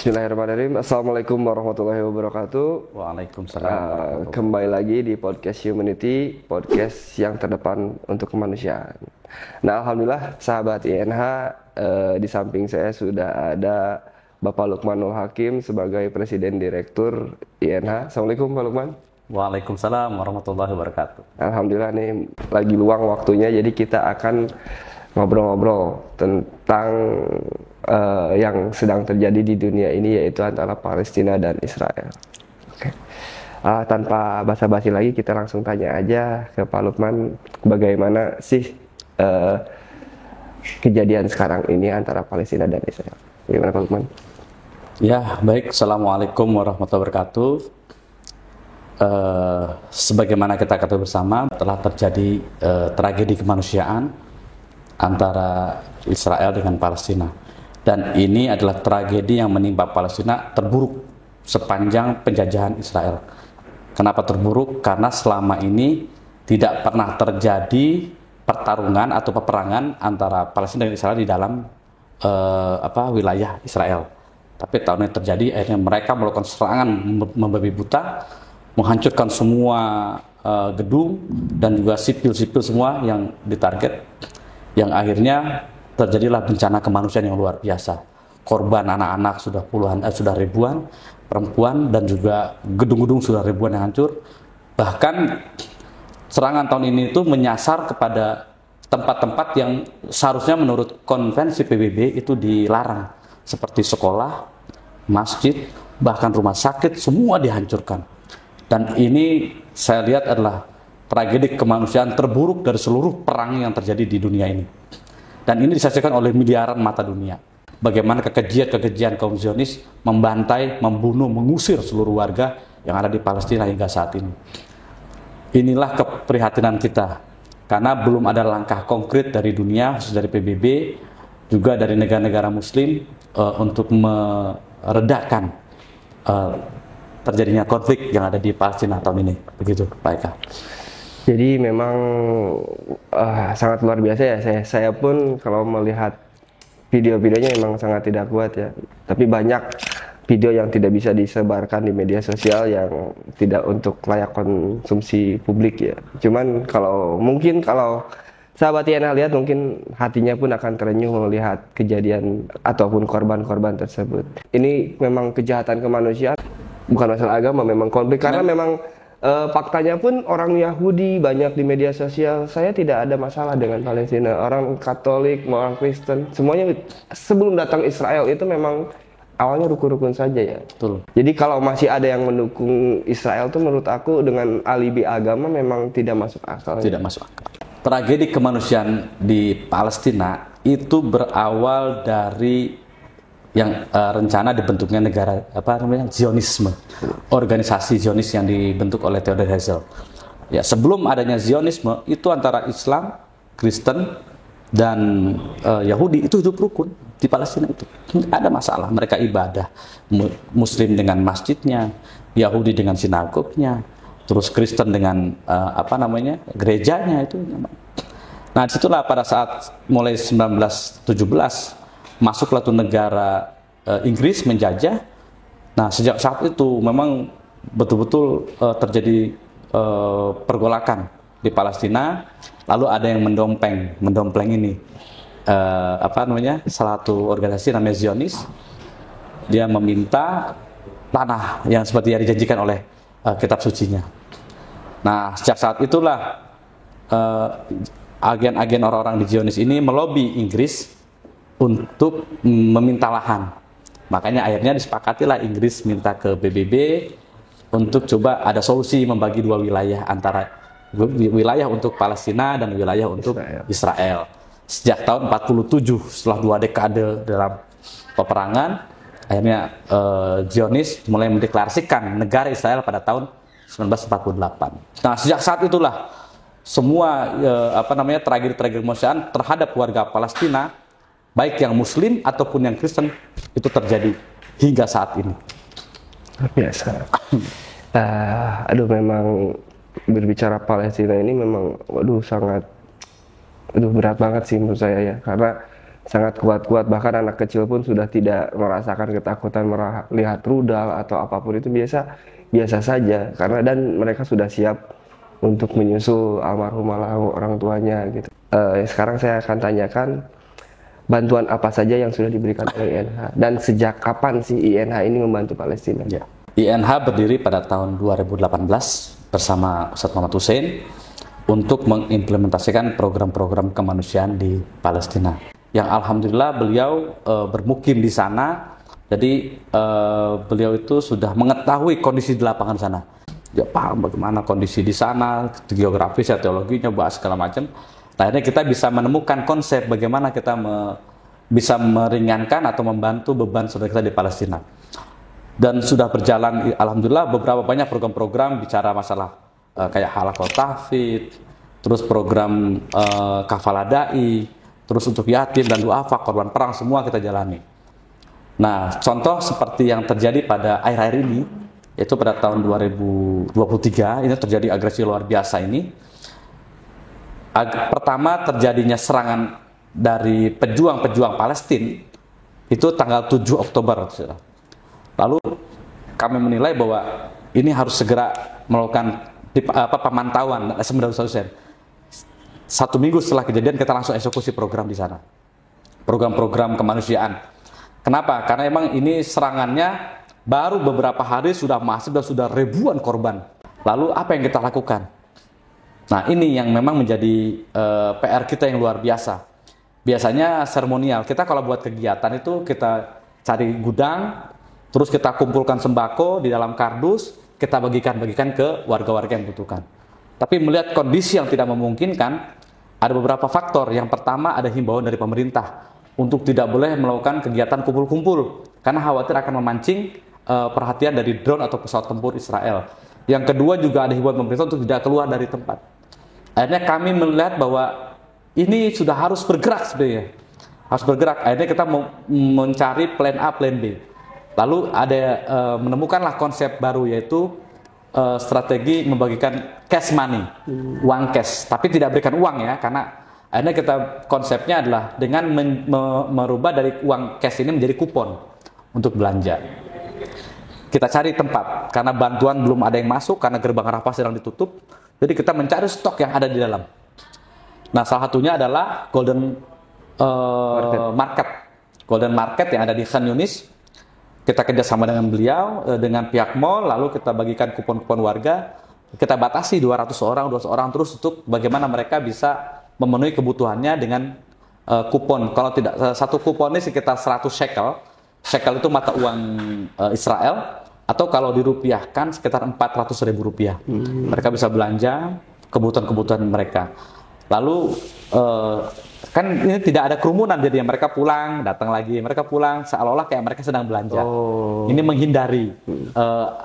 Bismillahirrahmanirrahim. Assalamualaikum warahmatullahi wabarakatuh. Waalaikumsalam. Kembali lagi di podcast Humanity, podcast yang terdepan untuk kemanusiaan. Nah, alhamdulillah sahabat INH, di samping saya sudah ada Bapak Lukmanul Hakim sebagai Presiden Direktur INH. Assalamualaikum Pak Lukman. Waalaikumsalam warahmatullahi wabarakatuh. Alhamdulillah nih lagi luang waktunya, jadi kita akan ngobrol-ngobrol tentang yang sedang terjadi di dunia ini, yaitu antara Palestina dan Israel. Oke. Tanpa basa-basi lagi, kita langsung tanya aja ke Pak Lukman, bagaimana sih kejadian sekarang ini antara Palestina dan Israel? Bagaimana Pak Lukman? Ya, baik. Assalamualaikum warahmatullahi wabarakatuh. Sebagaimana kita ketahui bersama, telah terjadi tragedi kemanusiaan antara Israel dengan Palestina. Dan ini adalah tragedi yang menimpa Palestina terburuk sepanjang penjajahan Israel. Kenapa terburuk? Karena selama ini tidak pernah terjadi pertarungan atau peperangan antara Palestina dan Israel di dalam wilayah Israel. Tapi tahun ini terjadi, akhirnya mereka melakukan serangan membabi buta, menghancurkan semua gedung dan juga sipil-sipil semua yang ditarget, yang akhirnya terjadilah bencana kemanusiaan yang luar biasa. Korban anak-anak sudah ribuan, perempuan dan juga gedung-gedung sudah ribuan yang hancur. Bahkan serangan tahun ini itu menyasar kepada tempat-tempat yang seharusnya menurut konvensi PBB itu dilarang, seperti sekolah, masjid, bahkan rumah sakit, semua dihancurkan. Dan ini saya lihat adalah tragedi kemanusiaan terburuk dari seluruh perang yang terjadi di dunia ini. Dan ini disaksikan oleh miliaran mata dunia. Bagaimana kekejian kaum Zionis membantai, membunuh, mengusir seluruh warga yang ada di Palestina hingga saat ini. Inilah keprihatinan kita. Karena belum ada langkah konkret dari dunia, khusus dari PBB, juga dari negara-negara Muslim untuk meredakan terjadinya konflik yang ada di Palestina tahun ini. Begitu, Pak Eka. Jadi memang sangat luar biasa ya. Saya pun kalau melihat video-videonya memang sangat tidak kuat ya. Tapi banyak video yang tidak bisa disebarkan di media sosial yang tidak untuk layak konsumsi publik ya. Cuman kalau sahabat Yana lihat, mungkin hatinya pun akan terenyuh melihat kejadian ataupun korban-korban tersebut. Ini memang kejahatan kemanusiaan, bukan masalah agama, memang konflik. Karena memang faktanya pun orang Yahudi banyak di media sosial. Saya tidak ada masalah dengan Palestina. Orang Katolik, orang Kristen, semuanya sebelum datang Israel itu memang awalnya rukun-rukun saja ya. Betul. Jadi kalau masih ada yang mendukung Israel tuh menurut aku dengan alibi agama memang tidak masuk akal. Tidak masuk akal. Tragedi kemanusiaan di Palestina itu berawal dari yang rencana dibentuknya negara Zionisme, organisasi Zionis yang dibentuk oleh Theodor Herzl. Ya, sebelum adanya Zionisme itu antara Islam, Kristen dan Yahudi itu hidup rukun di Palestina itu. Tidak ada masalah, mereka ibadah. Muslim dengan masjidnya, Yahudi dengan sinagognya, terus Kristen dengan gerejanya itu. Nah, disitulah pada saat mulai 1917 masuklah tuh negara Inggris menjajah. Nah, sejak saat itu memang betul-betul terjadi pergolakan di Palestina. Lalu ada yang mendompleng ini salah satu organisasi namanya Zionis. Dia meminta tanah yang seperti yang dijanjikan oleh kitab sucinya. Nah, sejak saat itulah agen-agen orang-orang di Zionis ini melobi Inggris untuk meminta lahan. Makanya akhirnya disepakatilah Inggris minta ke PBB untuk coba ada solusi membagi dua wilayah, antara wilayah untuk Palestina dan wilayah untuk Israel. Sejak tahun 47, setelah 2 dekade dalam peperangan, akhirnya Zionis mulai mendeklarasikan negara Israel pada tahun 1948. Nah, sejak saat itulah semua tragedi-tragedi kemanusiaan terhadap warga Palestina, baik yang Muslim ataupun yang Kristen, itu terjadi hingga saat ini. Biasa. Memang berbicara Palestina ini memang sangat berat banget sih menurut saya ya. Karena sangat kuat-kuat, bahkan anak kecil pun sudah tidak merasakan ketakutan melihat rudal atau apapun itu, biasa saja, karena dan mereka sudah siap untuk menyusul almarhum orang tuanya gitu. Sekarang saya akan tanyakan bantuan apa saja yang sudah diberikan oleh INH dan sejak kapan sih INH ini membantu Palestina? Ya. INH berdiri pada tahun 2018 bersama Ustadz Muhammad Hussein untuk mengimplementasikan program-program kemanusiaan di Palestina. Yang alhamdulillah beliau bermukim di sana, jadi beliau itu sudah mengetahui kondisi di lapangan sana. Dia paham bagaimana kondisi di sana, geografis, teologinya, bahas segala macam. Nah, akhirnya kita bisa menemukan konsep bagaimana kita bisa meringankan atau membantu beban saudara kita di Palestina. Dan sudah berjalan, alhamdulillah, beberapa banyak program-program bicara masalah kayak halaqah tahfidz, terus program kafala dai, terus untuk yatim dan duafa, korban perang, semua kita jalani. Nah, contoh seperti yang terjadi pada akhir-akhir ini, yaitu pada tahun 2023, ini terjadi agresi luar biasa ini. Pertama terjadinya serangan dari pejuang-pejuang Palestina, itu tanggal 7 Oktober. Lalu kami menilai bahwa ini harus segera melakukan pemantauan. Satu minggu setelah kejadian kita langsung eksekusi program di sana, program-program kemanusiaan. Kenapa? Karena emang ini serangannya baru beberapa hari sudah masif dan sudah ribuan korban. Lalu apa yang kita lakukan? Nah, ini yang memang menjadi PR kita yang luar biasa. Biasanya seremonial. Kita kalau buat kegiatan itu kita cari gudang, terus kita kumpulkan sembako di dalam kardus, kita bagikan ke warga-warga yang membutuhkan. Tapi melihat kondisi yang tidak memungkinkan, ada beberapa faktor. Yang pertama ada himbauan dari pemerintah untuk tidak boleh melakukan kegiatan kumpul-kumpul karena khawatir akan memancing perhatian dari drone atau pesawat tempur Israel. Yang kedua juga ada himbauan pemerintah untuk tidak keluar dari tempat. Akhirnya kami melihat bahwa ini sudah harus bergerak sebenarnya. Harus bergerak. Akhirnya kita mencari plan A, plan B. Lalu ada menemukanlah konsep baru, yaitu strategi membagikan cash money, uang cash. Tapi tidak berikan uang ya, karena akhirnya kita konsepnya adalah dengan merubah dari uang cash ini menjadi kupon untuk belanja. Kita cari tempat, karena bantuan belum ada yang masuk, karena gerbang Rafah sedang ditutup. Jadi kita mencari stok yang ada di dalam. Nah, salah satunya adalah Golden Market. Golden Market yang ada di Khan Yunis. Kita kerjasama dengan beliau, dengan pihak mall, lalu kita bagikan kupon-kupon warga. Kita batasi 200 orang terus untuk bagaimana mereka bisa memenuhi kebutuhannya dengan kupon. Kalau tidak, satu kupon ini sekitar 100 shekel. Shekel itu mata uang Israel. Atau kalau dirupiahkan sekitar 400.000 rupiah. Mereka bisa belanja kebutuhan-kebutuhan mereka. Lalu kan ini tidak ada kerumunan, jadi mereka pulang, datang lagi, mereka pulang, seolah-olah kayak mereka sedang belanja. Ini menghindari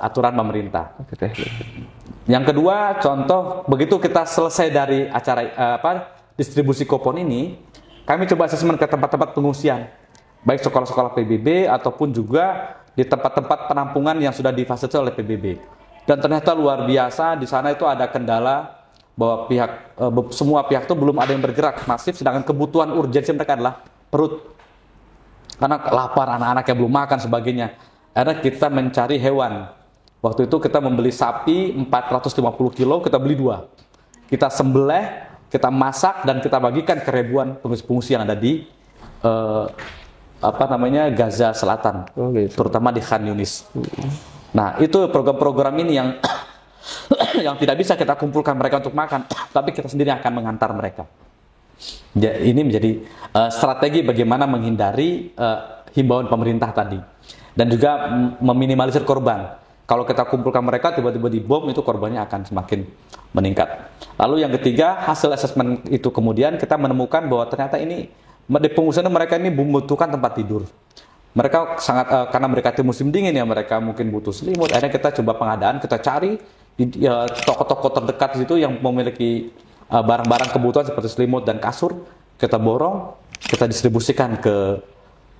aturan pemerintah. Yang kedua, contoh begitu kita selesai dari acara distribusi kupon ini, kami coba asesmen ke tempat-tempat pengungsian, baik sekolah-sekolah PBB ataupun juga di tempat-tempat penampungan yang sudah difasilitasi oleh PBB. Dan ternyata luar biasa, di sana itu ada kendala bahwa semua pihak itu belum ada yang bergerak masif, sedangkan kebutuhan urgensi mereka adalah perut. Karena lapar, anak-anak yang belum makan sebagainya. Akhirnya kita mencari hewan. Waktu itu kita membeli sapi 450 kilo, kita beli 2. Kita sembelih, kita masak, dan kita bagikan ke ribuan pengungsi yang ada di Gaza Selatan, terutama di Khan Yunis. Nah, itu program-program ini yang yang tidak bisa kita kumpulkan mereka untuk makan, tapi kita sendiri akan mengantar mereka. Ini menjadi strategi bagaimana menghindari himbauan pemerintah tadi, dan juga meminimalisir korban. Kalau kita kumpulkan mereka tiba-tiba dibom, itu korbannya akan semakin meningkat. Lalu yang ketiga, hasil asesmen itu kemudian kita menemukan bahwa ternyata ini di pengungsian mereka ini membutuhkan tempat tidur. Mereka sangat karena mereka di musim dingin ya, mereka mungkin butuh selimut. Akhirnya kita coba pengadaan, kita cari di toko-toko terdekat di situ yang memiliki barang-barang kebutuhan seperti selimut dan kasur. Kita borong, kita distribusikan ke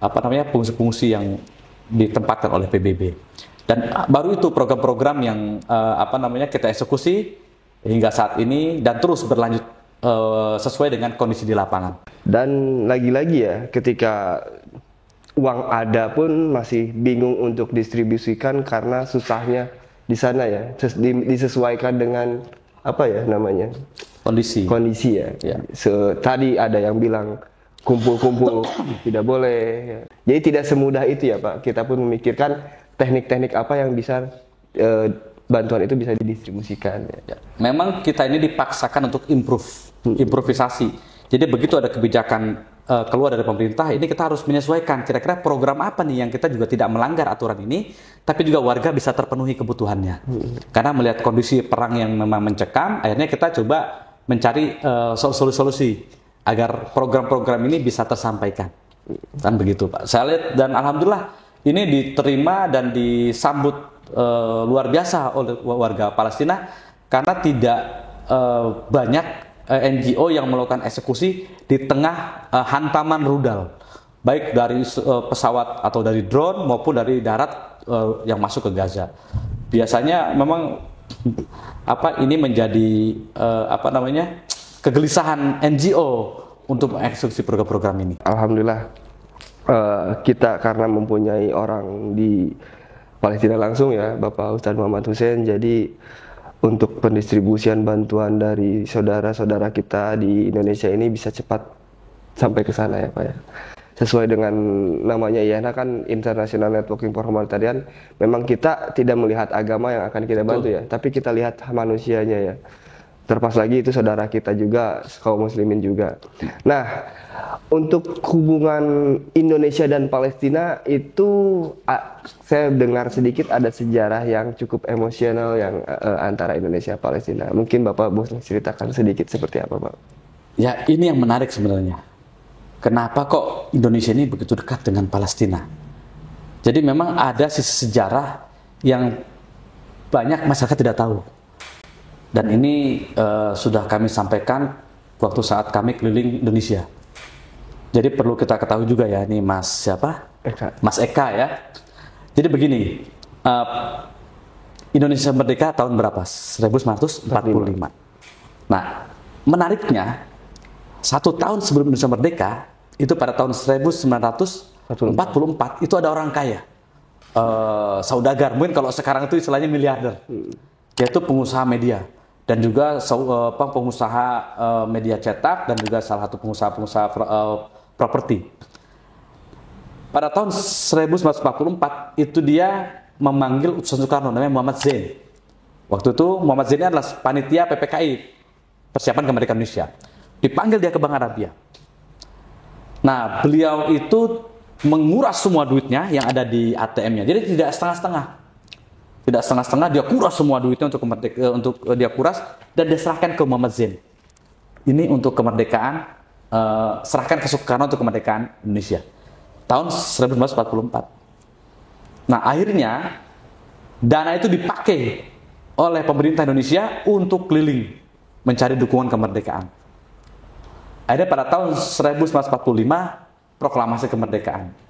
pengungsi-pengungsi yang ditempatkan oleh PBB. Dan baru itu program-program yang kita eksekusi hingga saat ini dan terus berlanjut sesuai dengan kondisi di lapangan. Dan lagi-lagi ya, ketika uang ada pun masih bingung untuk distribusikan karena susahnya di sana ya, disesuaikan dengan apa ya namanya, kondisi ya. Tadi ada yang bilang kumpul-kumpul tidak boleh ya. Jadi tidak semudah itu ya Pak, kita pun memikirkan teknik-teknik apa yang bisa bantuan itu bisa didistribusikan ya. Memang kita ini dipaksakan untuk improvisasi. Jadi begitu ada kebijakan keluar dari pemerintah, ini kita harus menyesuaikan kira-kira program apa nih yang kita juga tidak melanggar aturan ini, tapi juga warga bisa terpenuhi kebutuhannya. Karena melihat kondisi perang yang memang mencekam, akhirnya kita coba mencari solusi-solusi agar program-program ini bisa tersampaikan. Kan begitu Pak. Saya lihat dan alhamdulillah ini diterima dan disambut luar biasa oleh warga Palestina karena tidak banyak NGO yang melakukan eksekusi di tengah hantaman rudal, baik dari pesawat atau dari drone maupun dari darat yang masuk ke Gaza. Biasanya memang ini menjadi kegelisahan NGO untuk mengeksekusi program-program ini. Alhamdulillah kita karena mempunyai orang di Palestina langsung ya, Bapak Ustadz Muhammad Hussein, jadi untuk pendistribusian bantuan dari saudara-saudara kita di Indonesia ini bisa cepat sampai ke sana ya Pak ya. Sesuai dengan namanya IANA kan International Networking for Humanitarian, memang kita tidak melihat agama yang akan kita bantu ya, tapi kita lihat manusianya ya. Terpas lagi itu saudara kita juga, kaum muslimin juga. Nah, untuk hubungan Indonesia dan Palestina itu saya dengar sedikit ada sejarah yang cukup emosional yang antara Indonesia dan Palestina. Mungkin Bapak boleh ceritakan sedikit seperti apa Pak? Ya, ini yang menarik sebenarnya. Kenapa kok Indonesia ini begitu dekat dengan Palestina? Jadi memang ada sisi sejarah yang banyak masyarakat tidak tahu. Dan ini sudah kami sampaikan waktu saat kami keliling Indonesia. Jadi perlu kita ketahui juga ya, ini Mas siapa? Mas Eka ya. Jadi begini, Indonesia merdeka tahun berapa? 1945. Nah, menariknya, 1 tahun sebelum Indonesia merdeka, itu pada tahun 1944, itu ada orang kaya. Saudagar, mungkin kalau sekarang itu istilahnya miliarder. Yaitu pengusaha media. Dan juga pengusaha media cetak dan juga salah satu pengusaha properti. Pada tahun 1944 itu dia memanggil utusan Soekarno namanya Muhammad Zain. Waktu itu Muhammad Zain adalah panitia PPKI, persiapan kemerdekaan Indonesia. Dipanggil dia ke Bank Arabia. Nah, beliau itu menguras semua duitnya yang ada di ATM-nya. Jadi tidak setengah-setengah. Tidak setengah-setengah, dia kuras semua duitnya untuk dia kuras dan dia serahkan ke Muhammad Zain. Ini untuk kemerdekaan, serahkan ke Soekarno untuk kemerdekaan Indonesia. Tahun 1944. Nah, akhirnya dana itu dipakai oleh pemerintah Indonesia untuk keliling mencari dukungan kemerdekaan. Akhirnya pada tahun 1945 proklamasi kemerdekaan.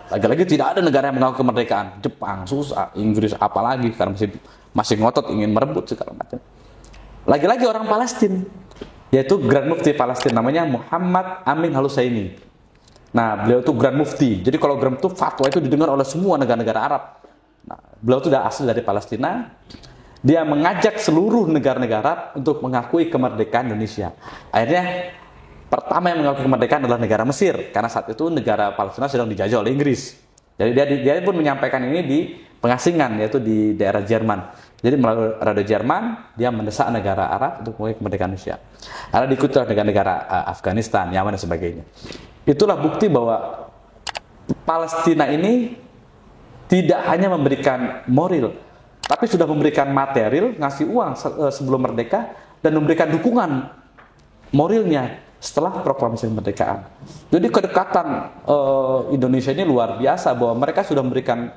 Lagi-lagi tidak ada negara yang mengaku kemerdekaan. Jepang susah, Inggris apalagi karena masih ngotot ingin merebut segala macam. Lagi-lagi orang Palestina, yaitu Grand Mufti Palestina namanya Muhammad Amin Al-Husseini. Nah, beliau itu Grand Mufti. Jadi kalau Grand Mufti fatwa itu didengar oleh semua negara-negara Arab. Nah, beliau itu sudah asli dari Palestina. Dia mengajak seluruh negara-negara Arab untuk mengakui kemerdekaan Indonesia. Akhirnya pertama yang mengakui kemerdekaan adalah negara Mesir, karena saat itu negara Palestina sedang dijajah oleh Inggris. Jadi dia pun menyampaikan ini di pengasingan, yaitu di daerah Jerman. Jadi melalui radio Jerman, dia mendesak negara Arab untuk mengakui kemerdekaan Indonesia. Karena diikuti oleh negara-negara Afghanistan, Yaman dan sebagainya. Itulah bukti bahwa Palestina ini tidak hanya memberikan moral, tapi sudah memberikan material, ngasih uang sebelum merdeka, dan memberikan dukungan moralnya setelah proklamasi kemerdekaan. Jadi kedekatan Indonesia ini luar biasa, bahwa mereka sudah memberikan,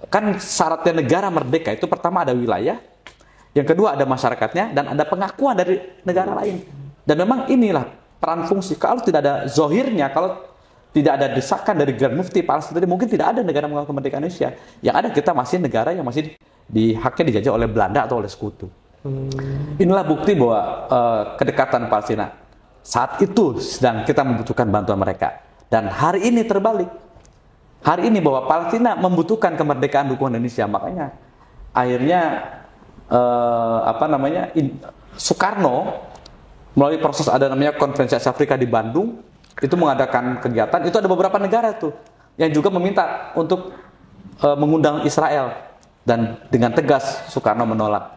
kan syaratnya negara merdeka itu pertama ada wilayah, yang kedua ada masyarakatnya, dan ada pengakuan dari negara lain. Dan memang inilah peran fungsi. Kalau tidak ada zohirnya, kalau tidak ada desakan dari Grand Mufti Palestina, mungkin tidak ada negara mengaku kemerdekaan Indonesia. Yang ada kita masih negara yang masih haknya dijajah oleh Belanda atau oleh sekutu. Inilah bukti bahwa kedekatan Palestina. saat itu sedang kita membutuhkan bantuan mereka. Dan hari ini terbalik. Hari ini bahwa Palestina membutuhkan kemerdekaan dukungan Indonesia. Makanya akhirnya Soekarno melalui proses ada namanya Konferensi Asia Afrika di Bandung itu mengadakan kegiatan. Itu ada beberapa negara tuh yang juga meminta untuk mengundang Israel, dan dengan tegas Soekarno menolak.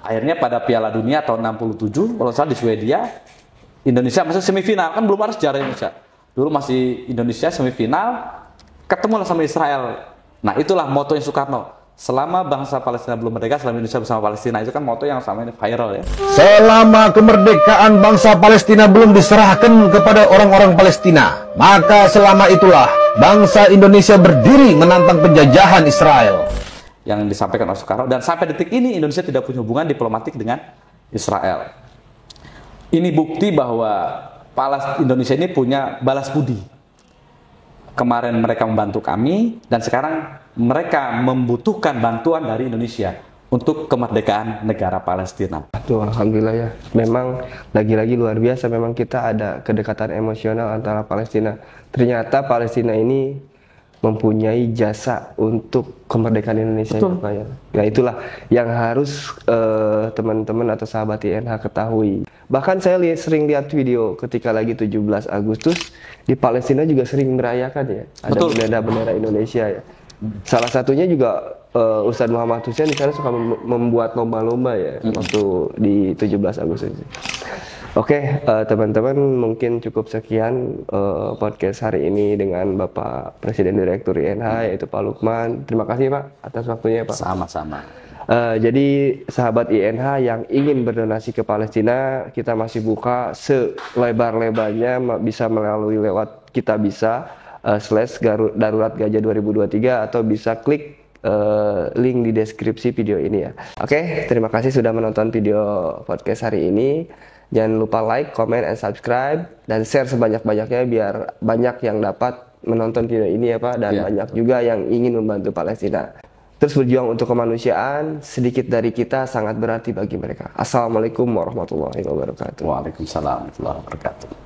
Akhirnya pada Piala Dunia tahun 67 kalau salah di Swedia, Indonesia masih semifinal, kan belum ada sejarah Indonesia. Dulu masih Indonesia semifinal, ketemulah sama Israel. Nah itulah motonya Soekarno. Selama bangsa Palestina belum merdeka, selama Indonesia bersama Palestina, itu kan moto yang sama ini viral ya. Selama kemerdekaan bangsa Palestina belum diserahkan kepada orang-orang Palestina, maka selama itulah bangsa Indonesia berdiri menantang penjajahan Israel. Yang disampaikan oleh Soekarno, dan sampai detik ini Indonesia tidak punya hubungan diplomatik dengan Israel. Ini bukti bahwa Indonesia ini punya balas budi. Kemarin mereka membantu kami, dan sekarang mereka membutuhkan bantuan dari Indonesia untuk kemerdekaan negara Palestina. Tuh, alhamdulillah ya. Memang lagi-lagi luar biasa. Memang kita ada kedekatan emosional antara Palestina. Ternyata Palestina ini mempunyai jasa untuk kemerdekaan Indonesia. Betul. Ya. Ya itulah yang harus teman-teman atau sahabat INH ketahui. Bahkan saya sering lihat video ketika lagi 17 Agustus di Palestina juga sering merayakan ya. Ada bendera-bendera Indonesia ya. Salah satunya juga Ustadz Muhammad Hussein di sana suka membuat lomba-lomba ya waktu di 17 Agustus. Oke, teman-teman, mungkin cukup sekian podcast hari ini dengan Bapak Presiden Direktur INH yaitu Pak Lukman. Terima kasih Pak atas waktunya Pak. Sama-sama. Jadi sahabat INH yang ingin berdonasi ke Palestina, kita masih buka selebar-lebarnya, bisa melalui lewat kita bisa /darurat gajah 2023 atau bisa klik link di deskripsi video ini ya. Oke, terima kasih sudah menonton video podcast hari ini. Jangan lupa like, comment, and subscribe, dan share sebanyak-banyaknya biar banyak yang dapat menonton video ini ya Pak, dan banyak juga yang ingin membantu Palestina. Terus berjuang untuk kemanusiaan, sedikit dari kita sangat berarti bagi mereka. Assalamualaikum warahmatullahi wabarakatuh. Waalaikumsalam warahmatullahi wabarakatuh.